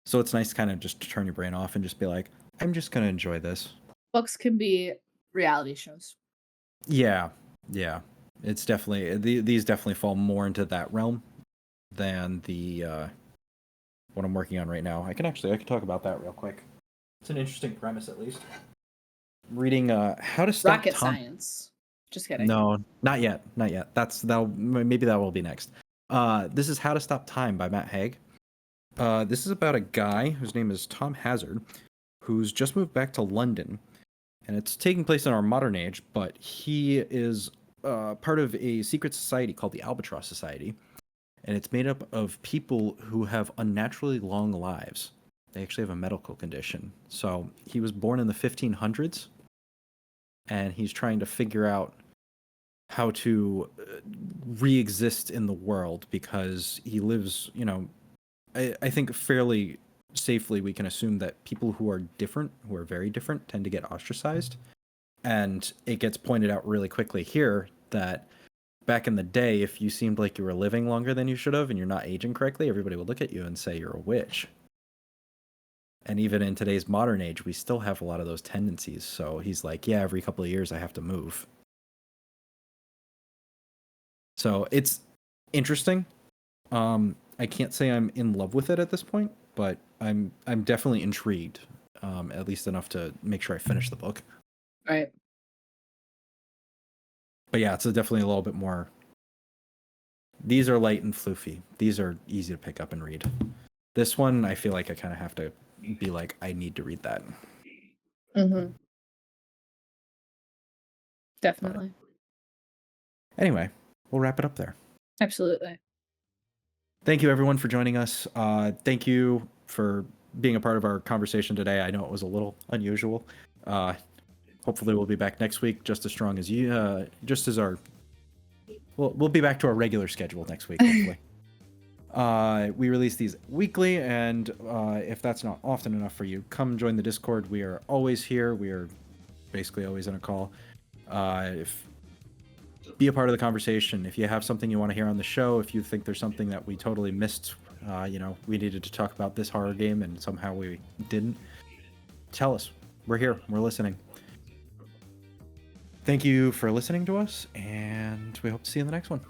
So it's nice kind of just to turn your brain off and just be like, I'm just going to enjoy this. Books can be reality shows. Yeah. It's definitely, these definitely fall more into that realm than the what I'm working on right now. I can talk about that real quick. It's an interesting premise, at least. I'm reading How to Stop Rocket Time. science. Just kidding. No, not yet. Not yet. Maybe that will be next. This is How to Stop Time by Matt Haig. This is about a guy whose name is Tom Hazard, who's just moved back to London, and it's taking place in our modern age. But he is part of a secret society called the Albatross Society, and it's made up of people who have unnaturally long lives. They actually have a medical condition. So he was born in the 1500s, and he's trying to figure out how to re-exist in the world because he lives, I think fairly safely we can assume that people who are different, who are very different, tend to get ostracized. And it gets pointed out really quickly here that back in the day, if you seemed like you were living longer than you should have and you're not aging correctly, everybody would look at you and say you're a witch. And even in today's modern age, we still have a lot of those tendencies. So he's like, yeah, every couple of years I have to move. So it's interesting. I can't say I'm in love with it at this point, but I'm definitely intrigued, at least enough to make sure I finish the book. Right. But yeah, it's definitely a little bit more. These are light and floofy. These are easy to pick up and read. This one, I feel like I kind of have to be like, I need to read that. Mm-hmm. Definitely. But anyway, we'll wrap it up there. Absolutely. Thank you, everyone, for joining us. Thank you for being a part of our conversation today. I know it was a little unusual. Hopefully, we'll be back next week just as strong as you. Just as our, we'll be back to our regular schedule next week. Hopefully, we release these weekly, and if that's not often enough for you, come join the Discord. We are always here. We are basically always on a call. Be a part of the conversation. If you have something you want to hear on the show, if you think there's something that we totally missed, we needed to talk about this horror game and somehow we didn't, tell us. We're here. We're listening. Thank you for listening to us, and we hope to see you in the next one.